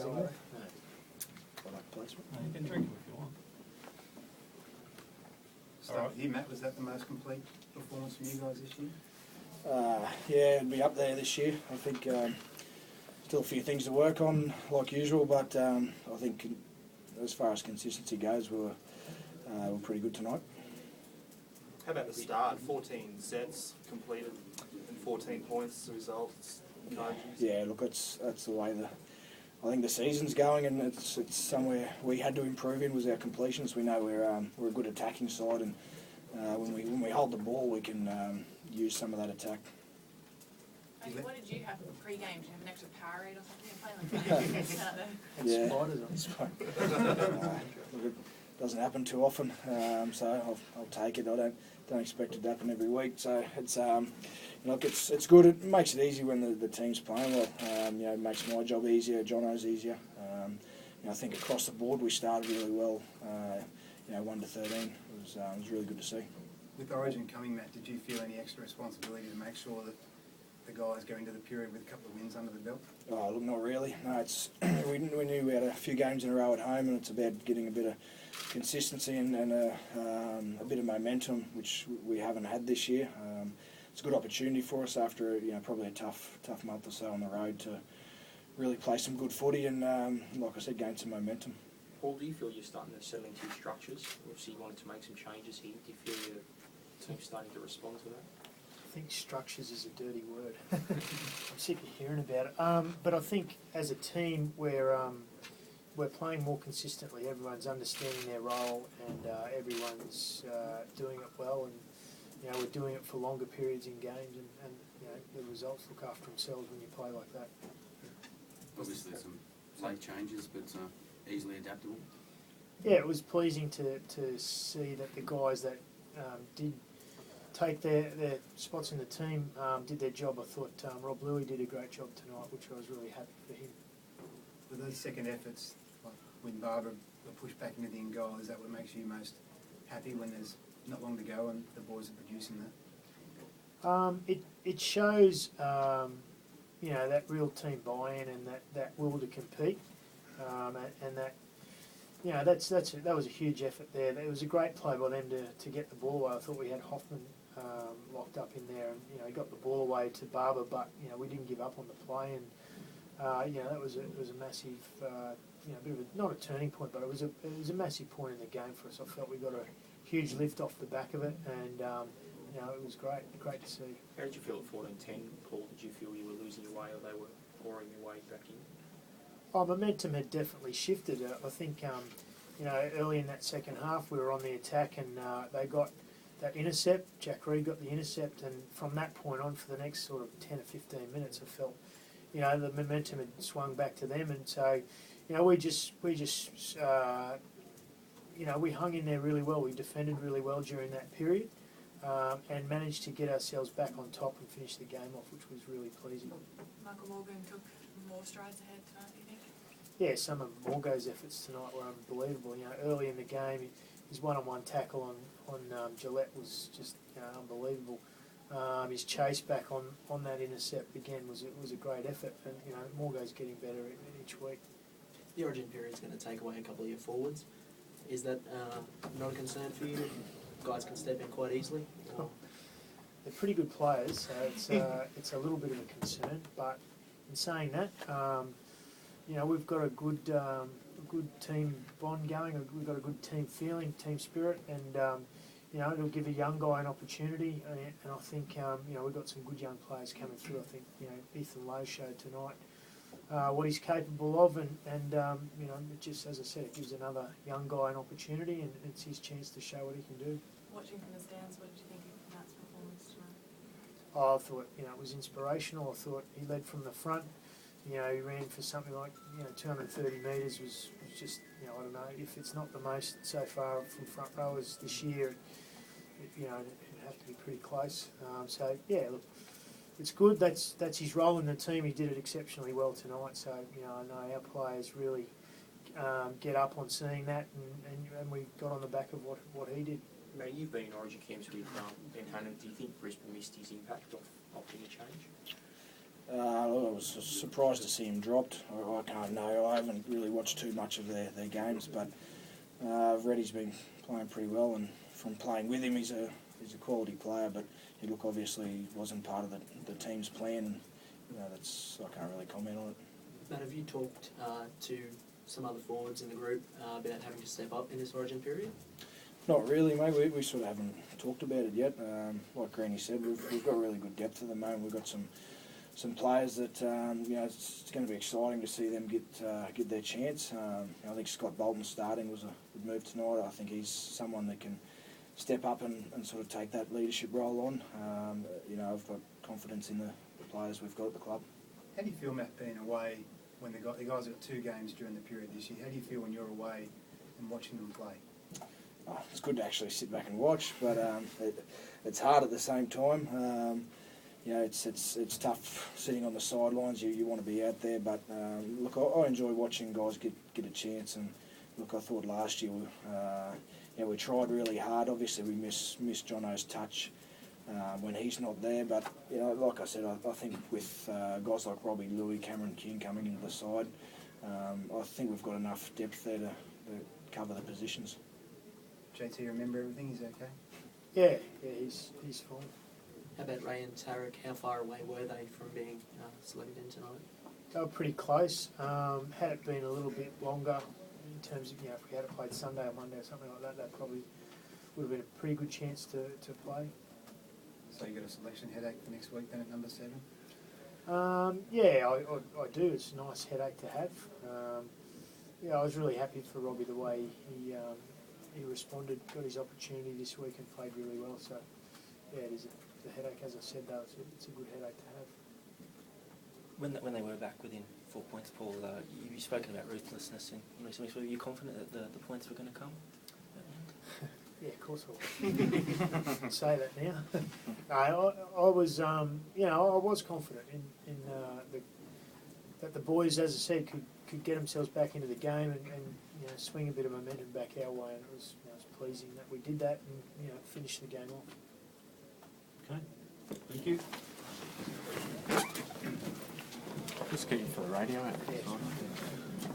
go with? Product placement. No, you can drink them if you want. Start with you, Matt. Was that the most complete performance from you guys this year? Yeah, it'd be up there this year. I think still a few things to work on, like usual, but I think as far as consistency goes, we're pretty good tonight. How about the start? 14 sets completed and 14 points as a result. It's encouraging. Yeah, look, that's the way I think the season's going, and it's somewhere we had to improve in was our completions. We know we're a good attacking side, and when we hold the ball, we can use some of that attack. What did you have pre-game? Did you have an extra Powerade or something? Yeah. Spiders on. Look, it doesn't happen too often, so I'll take it. I don't expect it to happen every week. So it's it's good. It makes it easy when the team's playing well. It makes my job easier. Jono's easier. I think across the board we started really well. 1 to 13 it was really good to see. With Origin coming, Matt, did you feel any extra responsibility to make sure that the guys go into the period with a couple of wins under the belt? Oh, look, not really. No, it's we knew we had a few games in a row at home, and it's about getting a bit of consistency and a bit of momentum, which we haven't had this year. It's a good opportunity for us after probably a tough month or so on the road to really play some good footy and, like I said, gain some momentum. Paul, do you feel you're starting to settle into your structures? Obviously, you wanted to make some changes here. Do you feel your team's starting to respond to that? I think structures is a dirty word. I'm sick of hearing about it. But I think as a team, we're playing more consistently. Everyone's understanding their role, and everyone's doing it well. And we're doing it for longer periods in games, and the results look after themselves when you play like that. Obviously, some slight changes, but easily adaptable. Yeah, it was pleasing to see that the guys that did take their spots in the team did their job. I thought Rob Louis did a great job tonight, which I was really happy for him. With those second efforts, like when Barbara pushed back into the end goal, is that what makes you most happy when there's not long to go and the boys are producing that? It shows that real team buy-in and that will to compete, and that that was a huge effort there. It was a great play by them to get the ball away. I thought we had Hoffman locked up in there, and he got the ball away to Barber, but we didn't give up on the play, and that was a massive bit of not a turning point, but it was a massive point in the game for us. I felt we got a huge lift off the back of it, and it was great to see. How did you feel at 14-10, Paul? Did you feel you were losing your way, or they were pouring their way back in? Momentum had definitely shifted. I think early in that second half we were on the attack, and they got that intercept. Jack Reed got the intercept, and from that point on, for the next sort of 10 or 15 minutes, I felt the momentum had swung back to them, and so we hung in there really well. We defended really well during that period, and managed to get ourselves back on top and finish the game off, which was really pleasing. Michael Morgan took more strides ahead tonight, do you think? Yeah, some of Morgo's efforts tonight were unbelievable. Early in the game, his one-on-one tackle on Gillette was just unbelievable. His chase back on that intercept again was a great effort, and Morgo's getting better each week. The Origin period is going to take away a couple of your forwards. Is that not a concern for you? Guys can step in quite easily. They're pretty good players, so it's a little bit of a concern. But in saying that, we've got a good team bond going. We've got a good team feeling, team spirit, and it'll give a young guy an opportunity. And I think we've got some good young players coming through. I think Ethan Lowe showed tonight what he's capable of, and it just, as I said, it gives another young guy an opportunity, and it's his chance to show what he can do. Watching from the stands, what did you think of Matt's performance tonight? I thought it was inspirational. I thought he led from the front. He ran for something like 230 metres. Was just I don't know, if it's not the most so far from front rowers this year, it'd have to be pretty close. So yeah, look, it's good. That's his role in the team. He did it exceptionally well tonight. So I know our players really get up on seeing that, and we got on the back of what he did. Mate, you've been in Origin camps with Ben Hannon. Do you think Brisbane missed his impact of opting to change? I was surprised to see him dropped. I can't know. I haven't really watched too much of their games, but I've read he's been playing pretty well, and from playing with him, he's a quality player. But obviously wasn't part of the team's plan, and I can't really comment on it. Matt, have you talked to some other forwards in the group about having to step up in this Origin period? Not really, mate. We sort of haven't talked about it yet. Like Greeny said, we've got really good depth at the moment. We've got some players that it's going to be exciting to see them get their chance. I think Scott Bolton starting was a good move tonight. I think he's someone that can step up and sort of take that leadership role on. I've got confidence in the players we've got at the club. How do you feel, Matt, being away when the guys have got 2 games during the period this year? How do you feel when you're away and watching them play? Oh, it's good to actually sit back and watch, but it's hard at the same time. It's tough sitting on the sidelines. You want to be out there, but look, I enjoy watching guys get a chance. And look, I thought last year we tried really hard. Obviously, we missed Jono's touch when he's not there. But like I said, I think with guys like Robbie Louis, Cameron King coming into the side, I think we've got enough depth there to cover the positions. JT, remember everything? He's okay? Yeah, he's fine. How about Ray and Tarek? How far away were they from being selected in tonight? They were pretty close. Had it been a little bit longer, in terms of if we had played Sunday or Monday or something like that probably would have been a pretty good chance to play. So you got a selection headache for next week then at number 7? Yeah, I do. It's a nice headache to have. I was really happy for Robbie the way he responded, got his opportunity this week and played really well. So yeah, it is the headache, as I said, though. It's a good headache to have. When they were back within 4 points, Paul, you've spoken about ruthlessness in recent weeks. Were you confident that the points were going to come? Yeah, of course I will. Say that now. I was, I was confident in that the boys, as I said, could get themselves back into the game and swing a bit of momentum back our way, and it was pleasing that we did that and finished the game off. Okay, thank you. Just keep you for the radio. Yeah.